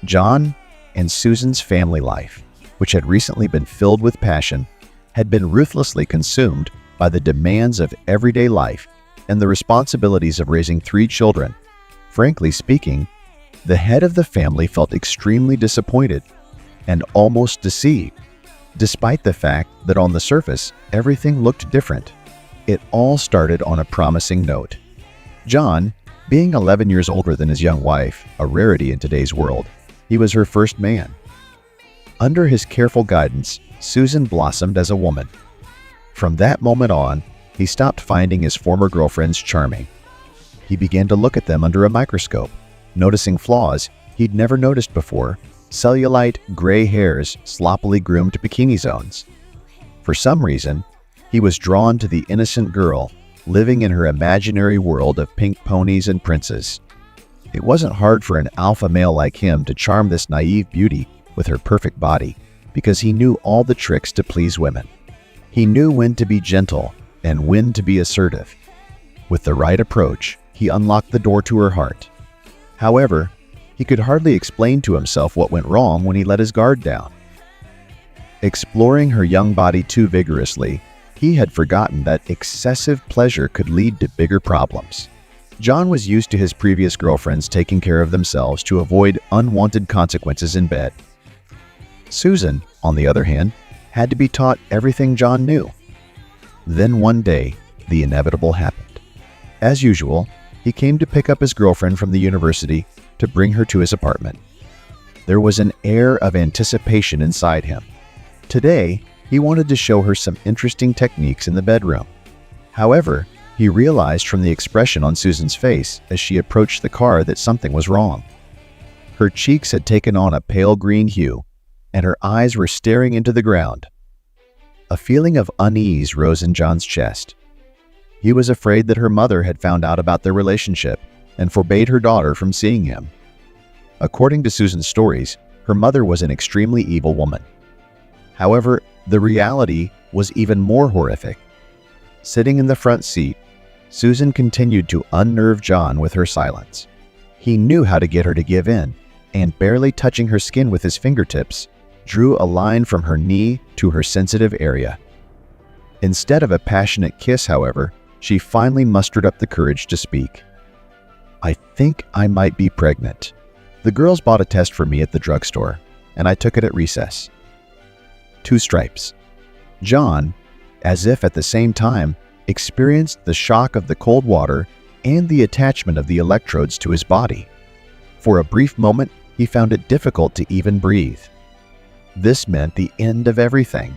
John and Susan's family life, which had recently been filled with passion, had been ruthlessly consumed by the demands of everyday life and the responsibilities of raising 3 children. Frankly speaking, the head of the family felt extremely disappointed and almost deceived, despite the fact that on the surface, everything looked different. It all started on a promising note. John, being 11 years older than his young wife, a rarity in today's world, he was her first man. Under his careful guidance, Susan blossomed as a woman. From that moment on, he stopped finding his former girlfriends charming. He began to look at them under a microscope, noticing flaws he'd never noticed before: cellulite, gray hairs, sloppily groomed bikini zones. For some reason, he was drawn to the innocent girl living in her imaginary world of pink ponies and princes. It wasn't hard for an alpha male like him to charm this naive beauty with her perfect body, because he knew all the tricks to please women. He knew when to be gentle and when to be assertive. With the right approach, he unlocked the door to her heart. However, he could hardly explain to himself what went wrong when he let his guard down. Exploring her young body too vigorously, he had forgotten that excessive pleasure could lead to bigger problems. John was used to his previous girlfriends taking care of themselves to avoid unwanted consequences in bed. Susan, on the other hand, had to be taught everything John knew. Then one day, the inevitable happened. As usual, he came to pick up his girlfriend from the university to bring her to his apartment. There was an air of anticipation inside him. Today, he wanted to show her some interesting techniques in the bedroom. However, he realized from the expression on Susan's face as she approached the car that something was wrong. Her cheeks had taken on a pale green hue, and her eyes were staring into the ground. A feeling of unease rose in John's chest. He was afraid that her mother had found out about their relationship and forbade her daughter from seeing him. According to Susan's stories, her mother was an extremely evil woman. However, the reality was even more horrific. Sitting in the front seat, Susan continued to unnerve John with her silence. He knew how to get her to give in, and barely touching her skin with his fingertips, drew a line from her knee to her sensitive area. Instead of a passionate kiss, however, she finally mustered up the courage to speak. "I think I might be pregnant. The girls bought a test for me at the drugstore, and I took it at recess." 2 stripes. John, as if at the same time, experienced the shock of the cold water and the attachment of the electrodes to his body. For a brief moment, he found it difficult to even breathe. This meant the end of everything.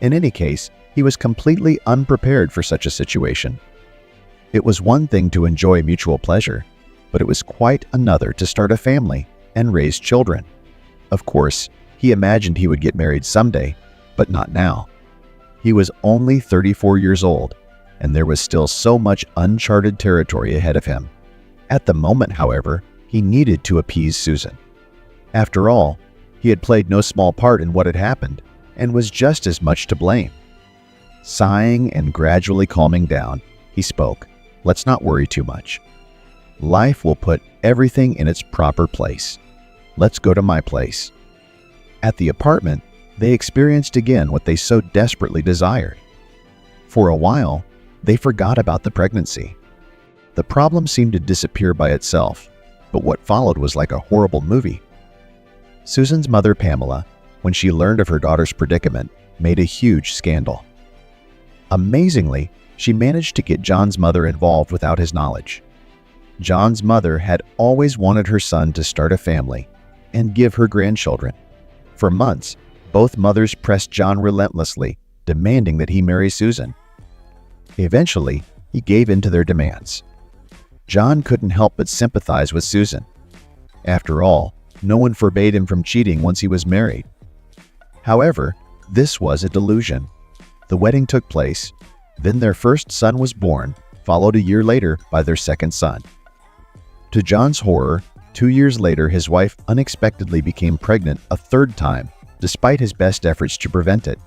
In any case, he was completely unprepared for such a situation. It was one thing to enjoy mutual pleasure, but it was quite another to start a family and raise children. Of course, he imagined he would get married someday, but not now. He was only 34 years old, and there was still so much uncharted territory ahead of him. At the moment, however, he needed to appease Susan. After all, he had played no small part in what had happened, and was just as much to blame. Sighing and gradually calming down, he spoke. "Let's not worry too much. Life will put everything in its proper place. Let's go to my place." At the apartment, they experienced again what they so desperately desired. For a while, they forgot about the pregnancy. The problem seemed to disappear by itself, but what followed was like a horrible movie. Susan's mother, Pamela, when she learned of her daughter's predicament, made a huge scandal. Amazingly, she managed to get John's mother involved without his knowledge. John's mother had always wanted her son to start a family and give her grandchildren. For months, both mothers pressed John relentlessly, demanding that he marry Susan. Eventually, he gave in to their demands. John couldn't help but sympathize with Susan. After all, no one forbade him from cheating once he was married. However, this was a delusion. The wedding took place, then their first son was born, followed a year later by their second son. To John's horror, 2 years later his wife unexpectedly became pregnant a 3rd time, despite his best efforts to prevent it.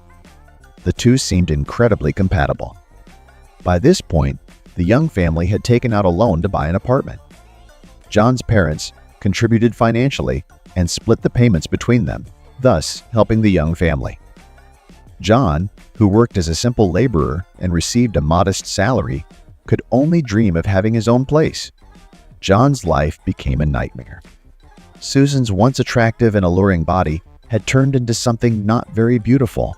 The two seemed incredibly compatible. By this point, the young family had taken out a loan to buy an apartment. John's parents contributed financially, and split the payments between them, thus helping the young family. John, who worked as a simple laborer and received a modest salary, could only dream of having his own place. John's life became a nightmare. Susan's once attractive and alluring body had turned into something not very beautiful.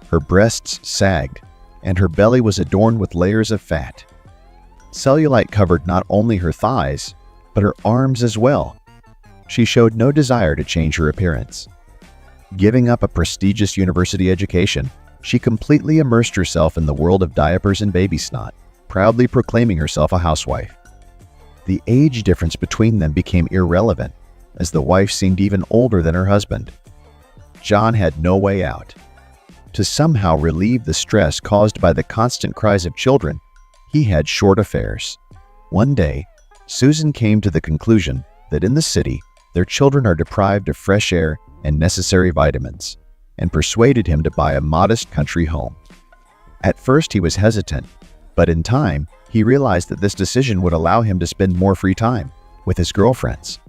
Her breasts sagged, and her belly was adorned with layers of fat. Cellulite covered not only her thighs, but her arms as well. She showed no desire to change her appearance. Giving up a prestigious university education, she completely immersed herself in the world of diapers and baby snot, proudly proclaiming herself a housewife. The age difference between them became irrelevant, as the wife seemed even older than her husband. John had no way out. To somehow relieve the stress caused by the constant cries of children, he had short affairs. One day, Susan came to the conclusion that in the city, their children are deprived of fresh air and necessary vitamins, and persuaded him to buy a modest country home. At first he was hesitant, but in time he realized that this decision would allow him to spend more free time with his girlfriends.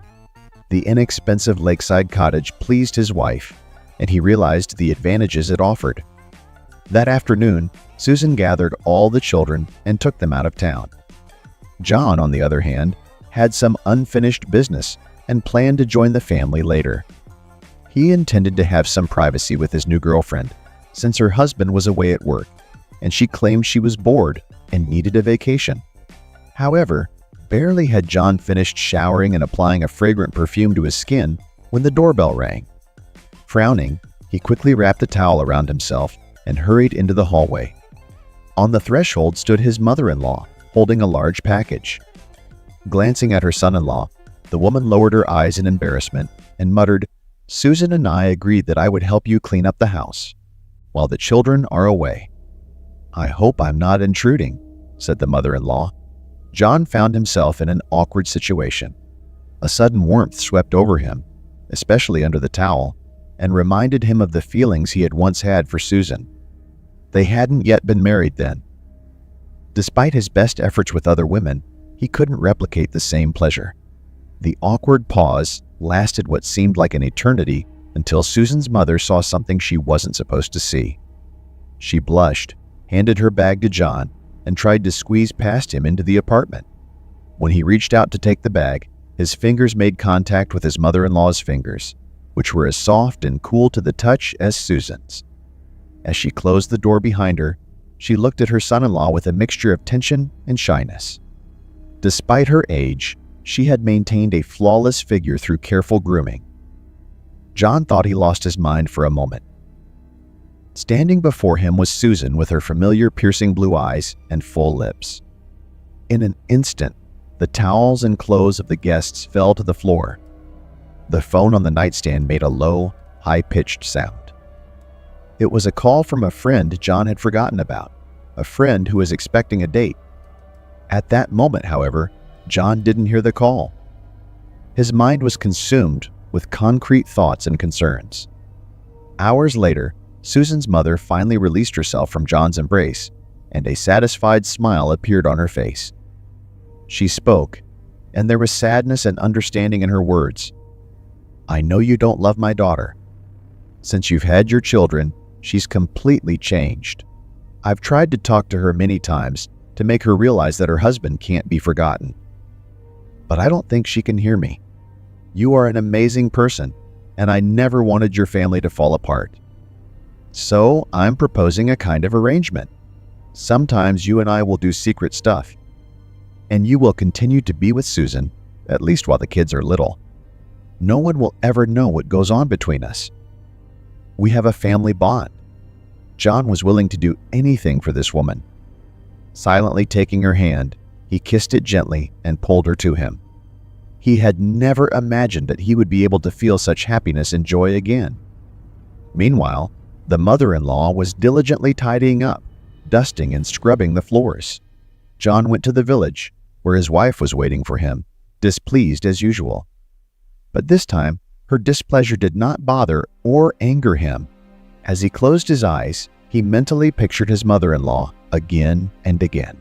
The inexpensive lakeside cottage pleased his wife, and he realized the advantages it offered. That afternoon, Susan gathered all the children and took them out of town. John, on the other hand, had some unfinished business and planned to join the family later. He intended to have some privacy with his new girlfriend, since her husband was away at work, and she claimed she was bored and needed a vacation. However, barely had John finished showering and applying a fragrant perfume to his skin when the doorbell rang. Frowning, he quickly wrapped a towel around himself and hurried into the hallway. On the threshold stood his mother-in-law, holding a large package. Glancing at her son-in-law, the woman lowered her eyes in embarrassment and muttered, "Susan and I agreed that I would help you clean up the house while the children are away." "I hope I'm not intruding," said the mother-in-law. John found himself in an awkward situation. A sudden warmth swept over him, especially under the towel, and reminded him of the feelings he had once had for Susan. They hadn't yet been married then. Despite his best efforts with other women, he couldn't replicate the same pleasure. The awkward pause lasted what seemed like an eternity until Susan's mother saw something she wasn't supposed to see. She blushed, handed her bag to John, and tried to squeeze past him into the apartment. When he reached out to take the bag, his fingers made contact with his mother-in-law's fingers, which were as soft and cool to the touch as Susan's. As she closed the door behind her, she looked at her son-in-law with a mixture of tension and shyness. Despite her age, she had maintained a flawless figure through careful grooming. John thought he lost his mind for a moment. Standing before him was Susan with her familiar piercing blue eyes and full lips. In an instant, the towels and clothes of the guests fell to the floor. The phone on the nightstand made a low, high-pitched sound. It was a call from a friend John had forgotten about, a friend who was expecting a date. At that moment, however, John didn't hear the call. His mind was consumed with concrete thoughts and concerns. Hours later, Susan's mother finally released herself from John's embrace, and a satisfied smile appeared on her face. She spoke, and there was sadness and understanding in her words. "I know you don't love my daughter. Since you've had your children, she's completely changed. I've tried to talk to her many times to make her realize that her husband can't be forgotten. But I don't think she can hear me. You are an amazing person, and I never wanted your family to fall apart. So I'm proposing a kind of arrangement. Sometimes you and I will do secret stuff, and you will continue to be with Susan, at least while the kids are little. No one will ever know what goes on between us. We have a family bond." John was willing to do anything for this woman. Silently taking her hand, he kissed it gently and pulled her to him. He had never imagined that he would be able to feel such happiness and joy again. Meanwhile, the mother-in-law was diligently tidying up, dusting and scrubbing the floors. John went to the village, where his wife was waiting for him, displeased as usual. But this time, her displeasure did not bother or anger him. As he closed his eyes, he mentally pictured his mother-in-law again and again.